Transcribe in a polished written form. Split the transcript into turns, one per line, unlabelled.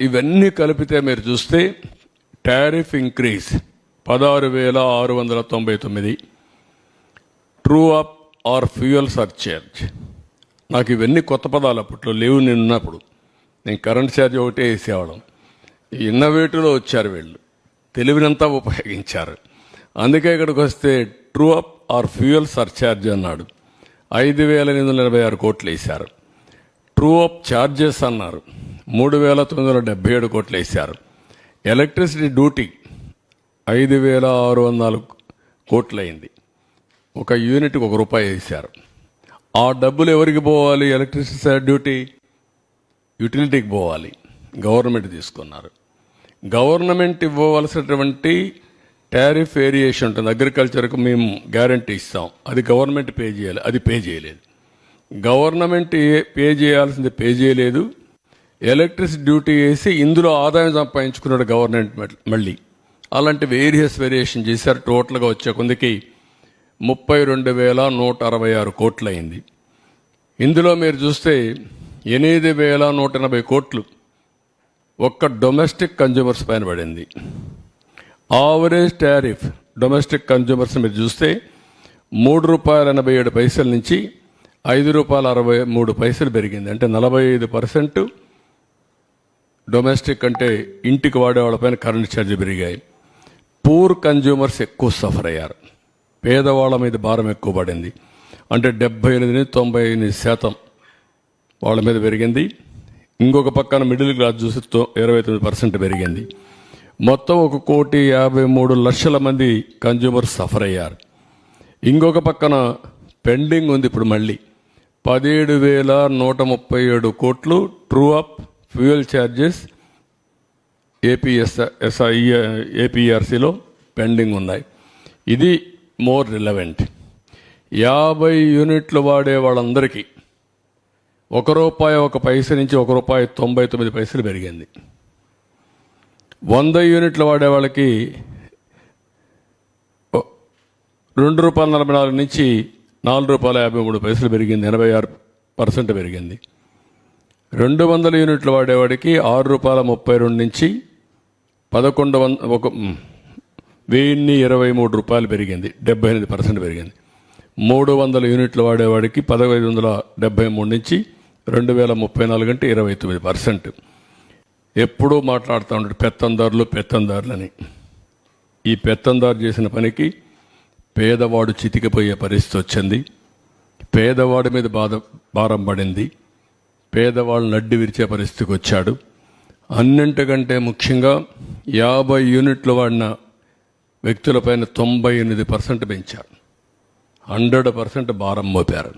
ఇవన్నీ కలిపితే మీరు చూస్తే tariff increase 16,699, true up or fuel surcharge. నాకు ఇవన్నీ కొత్త పదాలు అప్పట్లో లేవు. నేను ఉన్నప్పుడు నేను కరెంట్ ఛార్జ్ ఒకటే వేసేవాళ్ళం. ఇన్నోవేటివ్లో వచ్చారు వీళ్ళు, తెలివినంతా ఉపయోగించారు. అందుకే ఇక్కడికి వస్తే true up or fuel surcharge అన్నాడు. 5,886 కోట్లు వేశారు. ట్రూ అప్ ఛార్జెస్ అన్నారు, 3,977 కోట్లు వేశారు. ఎలక్ట్రిసిటీ డ్యూటీ 5,604 కోట్లు అయింది. ఒక యూనిట్కి ₹1 వేశారు. ఆ డబ్బులు ఎవరికి పోవాలి? ఎలక్ట్రిసిటీ డ్యూటీ యూటిలిటీకి పోవాలి. గవర్నమెంట్ తీసుకున్నారు. గవర్నమెంట్ ఇవ్వవలసినటువంటి టారిఫ్ వేరియేషన్ ఉంటుంది. అగ్రికల్చర్కు మేము గ్యారంటీ ఇస్తాం, అది గవర్నమెంట్ పే చేయాలి, అది పే చేయలేదు. గవర్నమెంట్ పే చేయాల్సింది పే చేయలేదు. ఎలక్ట్రిసిటీ డ్యూటీ వేసి ఇందులో ఆదాయం సంపాదించుకున్నాడు గవర్నమెంట్. మళ్ళీ అలాంటి వేరియేషన్ చేశారు. టోటల్గా వచ్చే కొందికి 32,166 కోట్లు అయింది. ఇందులో మీరు చూస్తే 8,180 కోట్లు ఒక్క డొమెస్టిక్ కన్జ్యూమర్స్ పైన పడింది. ఆవరేజ్ టారిఫ్ డొమెస్టిక్ కన్జ్యూమర్స్ మీరు చూస్తే ₹3.87 నుంచి ₹5.63 పెరిగింది. అంటే 45% డొమెస్టిక్ అంటే ఇంటికి వాడేవాళ్ళపైన కరెంట్ ఛార్జీ పెరిగాయి. పూర్ కన్జ్యూమర్స్ ఎక్కువ సఫర్ అయ్యారు. పేదవాళ్ళ మీద భారం ఎక్కువ పడింది. అంటే 78-98% వాళ్ళ మీద పెరిగింది. ఇంకొక పక్కన మిడిల్ క్లాస్ చూసి 29% పెరిగింది. మొత్తం 1,53,00,000 మంది కన్జ్యూమర్స్ సఫర్ అయ్యారు. ఇంకొక పక్కన పెండింగ్ ఉంది ఇప్పుడు మళ్ళీ 17,137 కోట్లు ట్రూ అప్ ఫ్యూయల్ ఛార్జెస్ ఏపీఆర్సీలో పెండింగ్ ఉన్నాయి. ఇది మోర్ రిలవెంట్. 50 యూనిట్లు వాడే వాళ్ళందరికీ ₹1 నుంచి ₹1.99 పెరిగింది. 100 యూనిట్లు వాడే వాళ్ళకి ₹2.44 నుంచి ₹4.53 పెరిగింది. 86% పెరిగింది. 200 యూనిట్లు వాడేవాడికి ₹6.32 నుంచి ₹1,123 పెరిగింది. 78% పెరిగింది. 300 యూనిట్లు వాడేవాడికి 1,573 నుంచి 2,034 అంటే 29%. ఎప్పుడూ మాట్లాడుతూ ఉంటాడు పెత్తందారులని. ఈ పెత్తందారు చేసిన పనికి పేదవాడు చితికిపోయే పరిస్థితి వచ్చింది. పేదవాడి మీద భారం పడింది. పేదవాళ్ళు నడ్డి విరిచే పరిస్థితికి వచ్చాడు. అన్నింటికంటే ముఖ్యంగా 50 యూనిట్లు వాడిన వ్యక్తులపైన 98% పెంచారు. 100% భారం మోపారు.